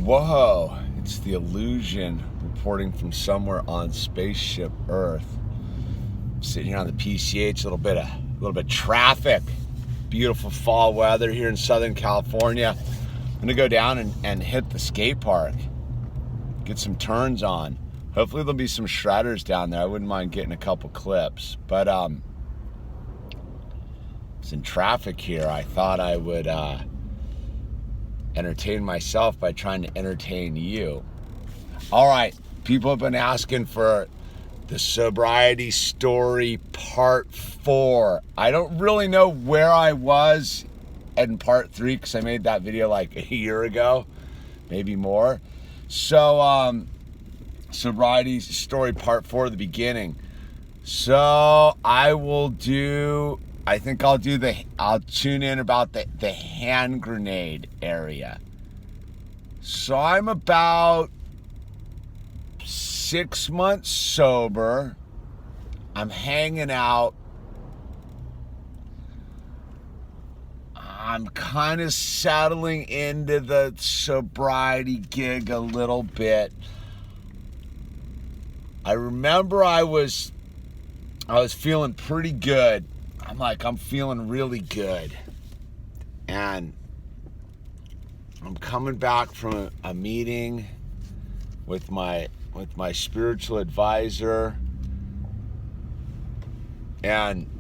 Whoa, it's the Yewllusion reporting from somewhere on spaceship Earth. I'm sitting here on the PCH, a little bit of traffic. Beautiful fall weather here in Southern California. I'm gonna go down and hit the skate park, get some turns on. Hopefully there'll be some shredders down there. I wouldn't mind getting a couple clips, but it's in traffic here. I thought I would entertain myself by trying to entertain you. All right, people have been asking for the sobriety story part 4. I don't really know where I was in part 3 because I made that video like a year ago, maybe more. So sobriety story part 4, the beginning. So I'll tune in about the hand grenade area. So I'm about 6 months sober. I'm hanging out. I'm kind of settling into the sobriety gig a little bit. I remember I was feeling pretty good. I'm feeling really good. And I'm coming back from a meeting with my spiritual advisor. And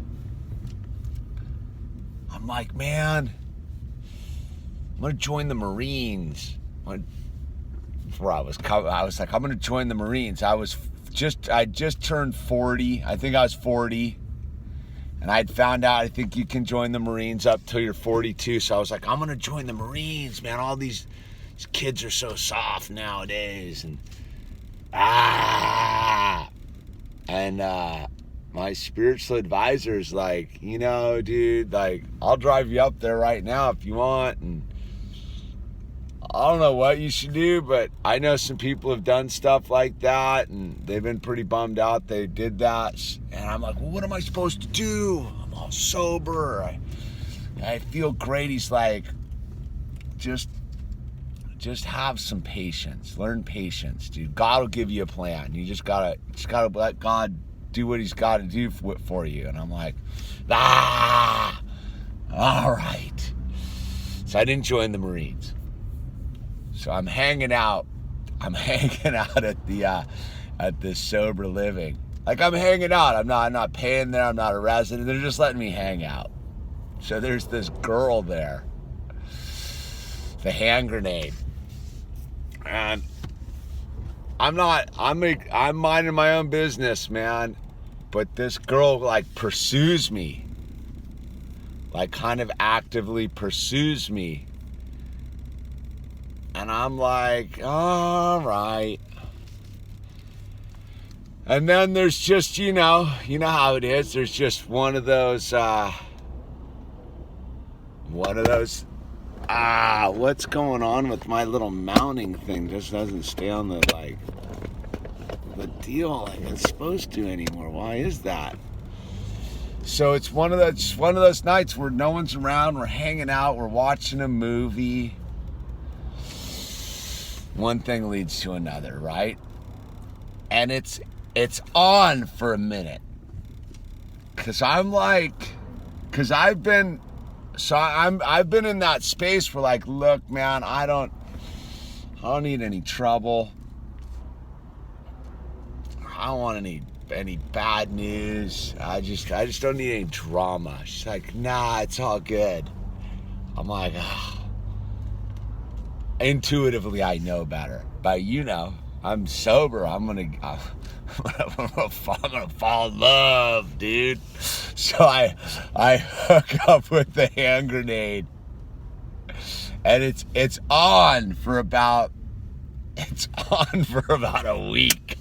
I'm like, man, I'm going to join the Marines. Before I was like, I'm going to join the Marines. I just turned 40. I think I was 40. And I'd found out, I think you can join the Marines up till you're 42. So I was like, I'm going to join the Marines, man. All these kids are so soft nowadays. And my spiritual advisor's like, dude, like, I'll drive you up there right now if you want. And I don't know what you should do, but I know some people have done stuff like that, and they've been pretty bummed out they did that. And I'm like, well, what am I supposed to do? I'm all sober. I feel great. He's like, just have some patience. Learn patience, dude. God will give you a plan. You just gotta let God do what He's got to do for you. And I'm like, all right. So I didn't join the Marines. So I'm hanging out at the sober living. Like, I'm hanging out. I'm not paying there. I'm not a resident. They're just letting me hang out. So there's this girl there, the hand grenade, and I'm minding my own business, man. But this girl like pursues me, like kind of actively pursues me. And I'm like, all right. And then there's just, you know how it is. There's just one of those, what's going on with my little mounting thing? Just doesn't stay on the deal like it's supposed to anymore. Why is that? So it's one of those nights where no one's around. We're hanging out. We're watching a movie. One thing leads to another, right? And it's on for a minute. I've been in that space where, like, look, man, I don't need any trouble. I don't want any bad news. I just don't need any drama. She's like, nah, it's all good. I'm like, intuitively I know better, but I'm sober. I'm gonna fall in love, dude. So I hook up with the hand grenade, and it's on for about a week.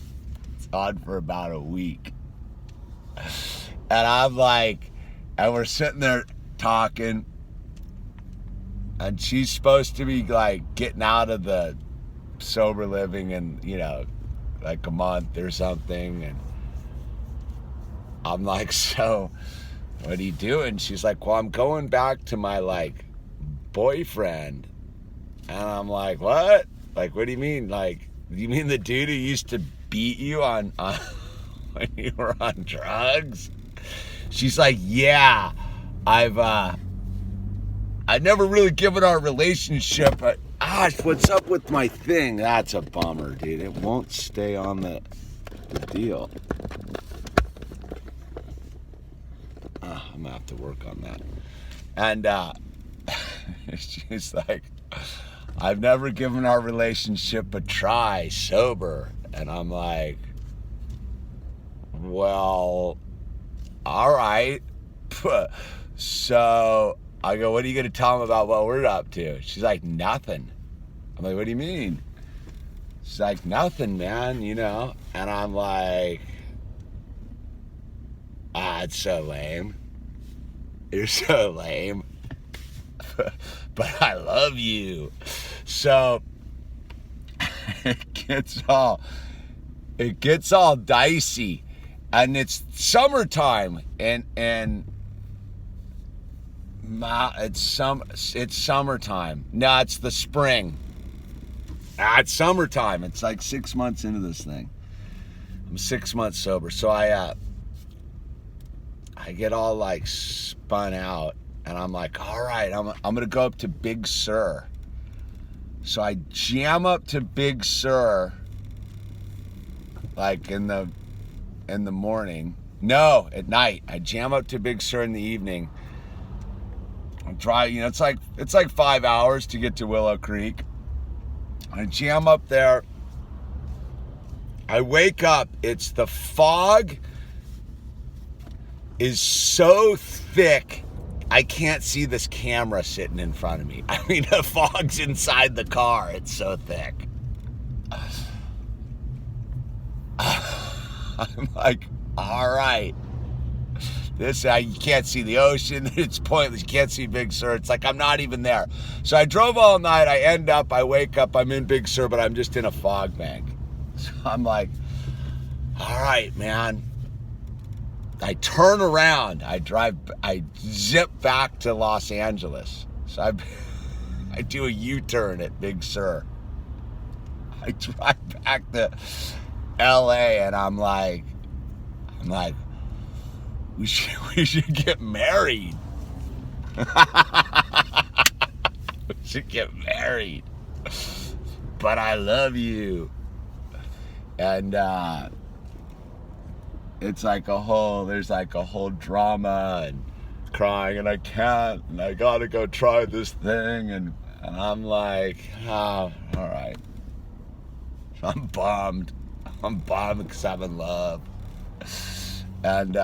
It's on for about a week, and I'm like, and we're sitting there talking. And she's supposed to be like getting out of the sober living in, like a month or something. And I'm like, so what are you doing? She's like, well, I'm going back to my like boyfriend. And I'm like, what? Like, what do you mean? Like, you mean the dude who used to beat you on when you were on drugs? She's like, yeah, I've never really given our relationship a, what's up with my thing? That's a bummer, dude. It won't stay on the deal. I'm gonna have to work on that. And she's like, I've never given our relationship a try sober. And I'm like, well, all right. So I go, what are you going to tell him about what we're up to? She's like, nothing. I'm like, what do you mean? She's like, nothing, man, you know? And I'm like, it's so lame. You're so lame. But I love you. So it gets all dicey. And it's summertime, and it's summertime. No, it's the spring. It's summertime. It's like 6 months into this thing. I'm 6 months sober, so I get all like spun out, and I'm like, all right, I'm gonna go up to Big Sur. So I jam up to Big Sur, like in the morning. No, at night. I jam up to Big Sur in the evening. I drive, you know, it's like 5 hours to get to Willow Creek. I jam up there. I wake up. It's the fog is so thick, I can't see this camera sitting in front of me. I mean, the fog's inside the car. It's so thick. I'm like, all right. You can't see the ocean. It's pointless. You can't see Big Sur. It's like I'm not even there. So I drove all night. I wake up, I'm in Big Sur, but I'm just in a fog bank. So I'm like, all right, man. I turn around. I zip back to Los Angeles. So I do a U-turn at Big Sur. I drive back to LA, and I'm like, we should get married. We should get married. But I love you. And there's like a whole drama and crying, and I can't, and I gotta go try this thing, and I'm like, oh, all right. So I'm bummed because I'm in love. And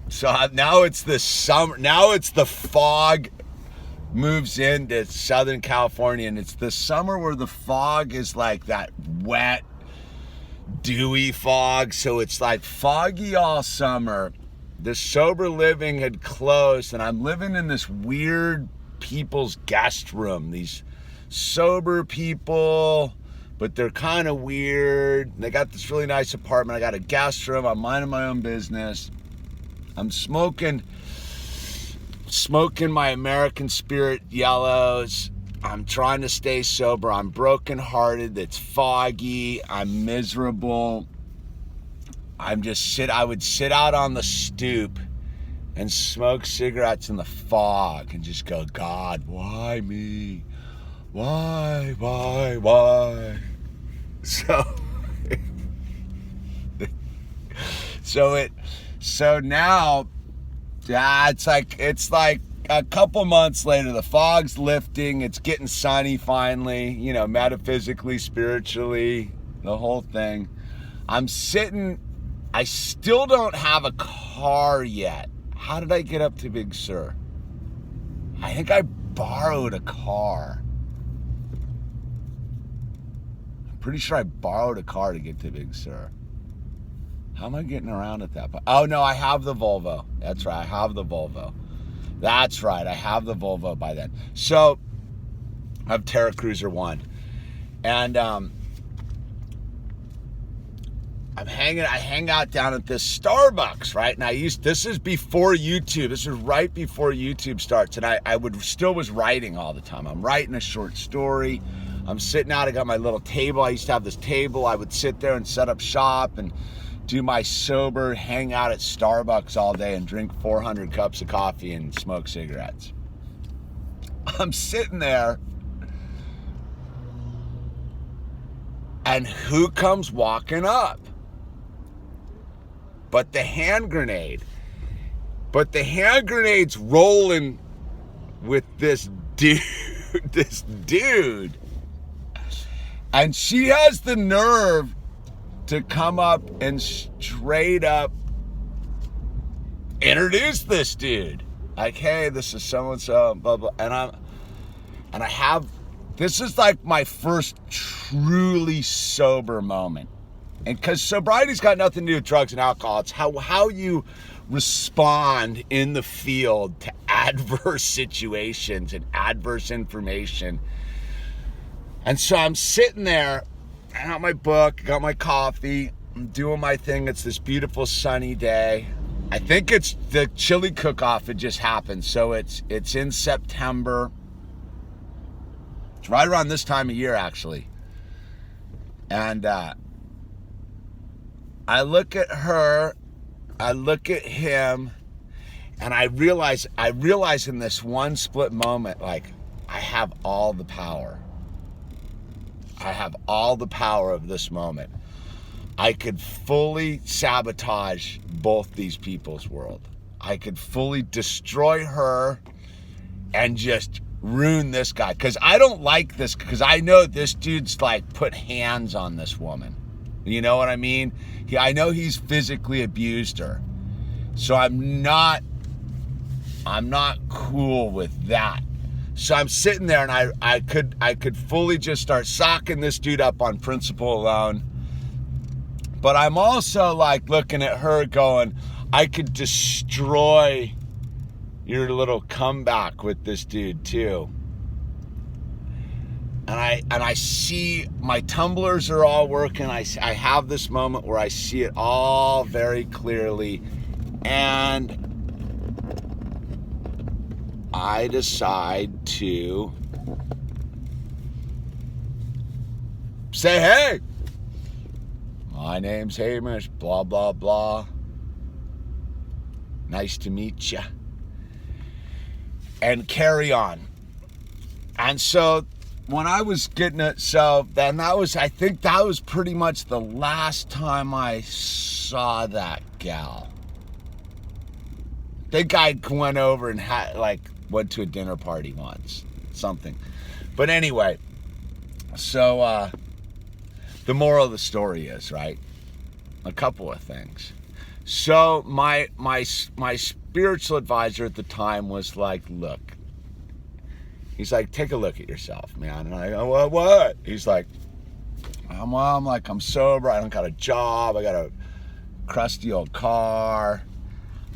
so now it's the summer. Now it's the fog moves into Southern California, and it's the summer where the fog is like that wet, dewy fog. So it's like foggy all summer. The sober living had closed, and I'm living in this weird people's guest room. These sober people, but they're kind of weird. They got this really nice apartment. I got a guest room. I'm minding my own business. I'm smoking my American Spirit yellows. I'm trying to stay sober. I'm brokenhearted. It's foggy. I'm miserable. I would sit out on the stoop and smoke cigarettes in the fog and just go, God, why me? Why? So now, it's like a couple months later, the fog's lifting, it's getting sunny finally, you know, metaphysically, spiritually, the whole thing. I'm sitting, I still don't have a car yet. How did I get up to Big Sur? I think I borrowed a car. I'm pretty sure I borrowed a car to get to Big Sur. How am I getting around at that point? Oh, no, I have the Volvo. That's right, I have the Volvo. That's right, I have the Volvo by then. So, I have Terra Cruiser 1. And I hang out down at this Starbucks, right? And this is before YouTube. This is right before YouTube starts. And I still was writing all the time. I'm writing a short story. I'm sitting out. I got my little table. I used to have this table. I would sit there and set up shop and do my sober, hang out at Starbucks all day and drink 400 cups of coffee and smoke cigarettes. I'm sitting there. And who comes walking up? But the hand grenade. But the hand grenade's rolling with this dude. And she has the nerve to come up and straight up introduce this dude. Like, hey, this is so-and-so, blah, blah. This is like my first truly sober moment. And because sobriety's got nothing to do with drugs and alcohol, it's how you respond in the field to adverse situations and adverse information. And so I'm sitting there, I got my book, got my coffee, I'm doing my thing. It's this beautiful sunny day. I think it's the chili cook-off. It just happened. So it's in September. It's right around this time of year, actually. And I look at her, I look at him, and I realize in this one split moment, like, I have all the power. I have all the power of this moment. I could fully sabotage both these people's world. I could fully destroy her and just ruin this guy. Because I don't like this, because I know this dude's like put hands on this woman. You know what I mean? I know he's physically abused her. So I'm not cool with that. So I'm sitting there and I could fully just start socking this dude up on principle alone. But I'm also like looking at her going, I could destroy your little comeback with this dude too. And I see my tumblers are all working. I have this moment where I see it all very clearly. And I decide to say, hey, my name's Hamish, blah, blah, blah. Nice to meet you. And carry on. And so when I was getting it, so then I think that was pretty much the last time I saw that gal. I think I went over and went to a dinner party once, something. But anyway, so the moral of the story is, right, a couple of things. So my spiritual advisor at the time was like, look, he's like, take a look at yourself, man. And I go, what? He's like, I'm sober. I don't got a job. I got a crusty old car.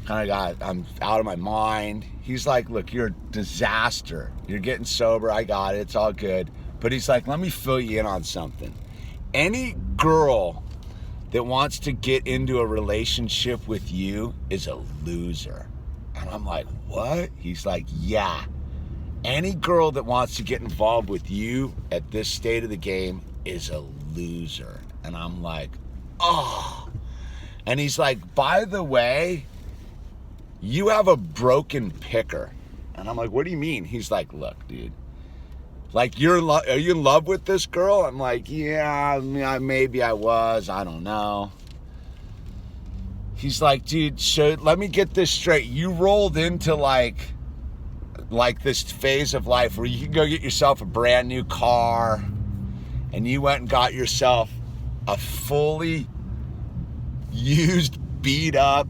I'm out of my mind. He's like, look, you're a disaster. You're getting sober. I got it. It's all good. But he's like, let me fill you in on something. Any girl that wants to get into a relationship with you is a loser. And I'm like, what? He's like, yeah. Any girl that wants to get involved with you at this state of the game is a loser. And I'm like, oh. And he's like, by the way, you have a broken picker. And I'm like, what do you mean? He's like, look, dude, like, are you in love with this girl? I'm like, yeah, maybe I was. I don't know. He's like, dude, so let me get this straight. You rolled into like this phase of life where you can go get yourself a brand new car, and you went and got yourself a fully used, beat up,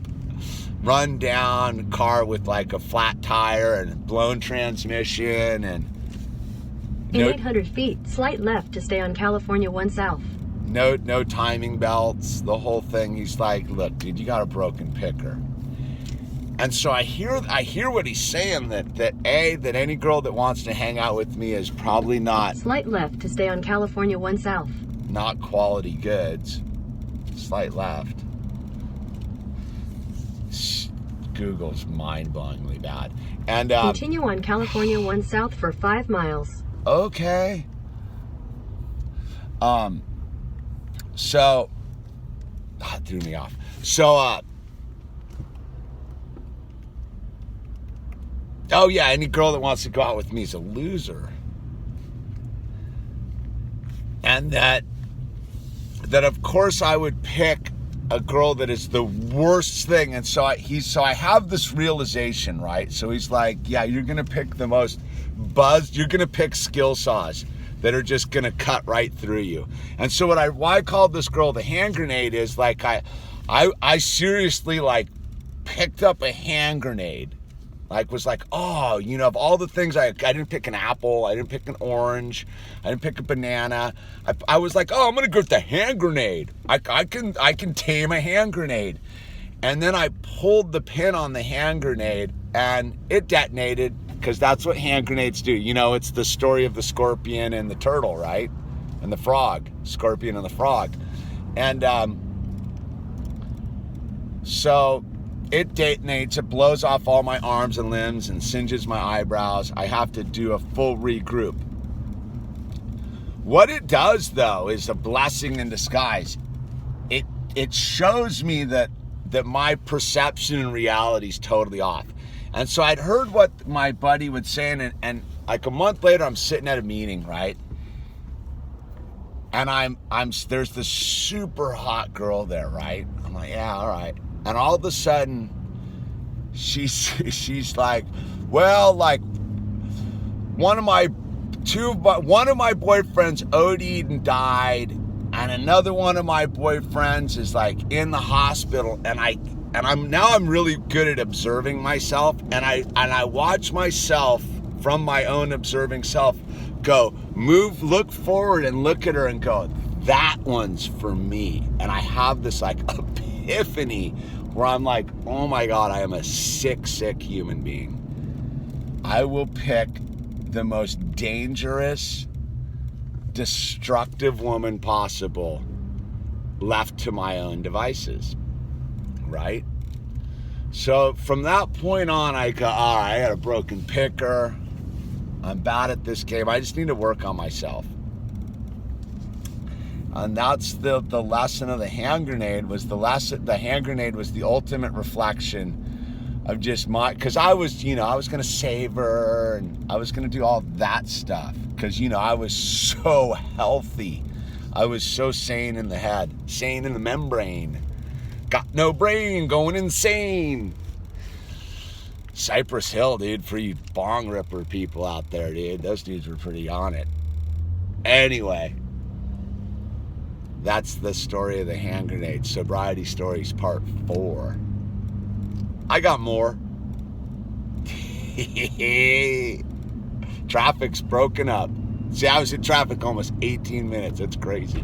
run down car with like a flat tire and blown transmission and in 800 feet, slight left to stay on California 1 South. No timing belts, the whole thing. He's like, look, dude, you got a broken picker. And so I hear what he's saying, that any girl that wants to hang out with me is probably not. Slight left to stay on California 1 South. Not quality goods. Slight left. Google's mind-blowingly bad. And continue on California 1 South for 5 miles. Okay. So that threw me off. So oh yeah, any girl that wants to go out with me is a loser. And that of course I would pick a girl that is the worst thing. And so I have this realization, right? So he's like, yeah, you're gonna pick the most buzzed, you're gonna pick skill saws that are just gonna cut right through you. And so why I called this girl the hand grenade is like I seriously like picked up a hand grenade. Like was like, oh, you know, of all the things I didn't pick an apple, I didn't pick an orange, I didn't pick a banana. I was like, oh, I'm gonna go with the hand grenade. I can tame a hand grenade. And then I pulled the pin on the hand grenade and it detonated, because that's what hand grenades do. You know, it's the story of the scorpion and the turtle, right? And the frog, scorpion and the frog. And so it detonates, it blows off all my arms and limbs and singes my eyebrows. I have to do a full regroup. What it does, though, is a blessing in disguise. It shows me that my perception and reality is totally off. And so I'd heard what my buddy would say, and like a month later, I'm sitting at a meeting, right? And there's this super hot girl there, right? I'm like, yeah, all right. And all of a sudden, she's like, well, like one of my boyfriends OD'd and died, and another one of my boyfriends is like in the hospital, and I'm really good at observing myself, and I watch myself from my own observing self go, look forward and look at her and go, that one's for me. And I have this like epiphany where I'm like, oh my God, I am a sick human being. I will pick the most dangerous, destructive woman possible left to my own devices, right? So from that point on, I go, all right, I got a broken picker. I'm bad at this game. I just need to work on myself. And that's the lesson of the hand grenade. The hand grenade was the ultimate reflection of just because I was going to save her, and I was going to do all that stuff because, I was so healthy. I was so sane in the head, sane in the membrane. Got no brain, going insane. Cypress Hill, dude, for you bong ripper people out there, dude. Those dudes were pretty on it. Anyway, that's the story of the hand grenade. Sobriety Stories Part 4. I got more. Traffic's broken up. See, I was in traffic almost 18 minutes. That's crazy.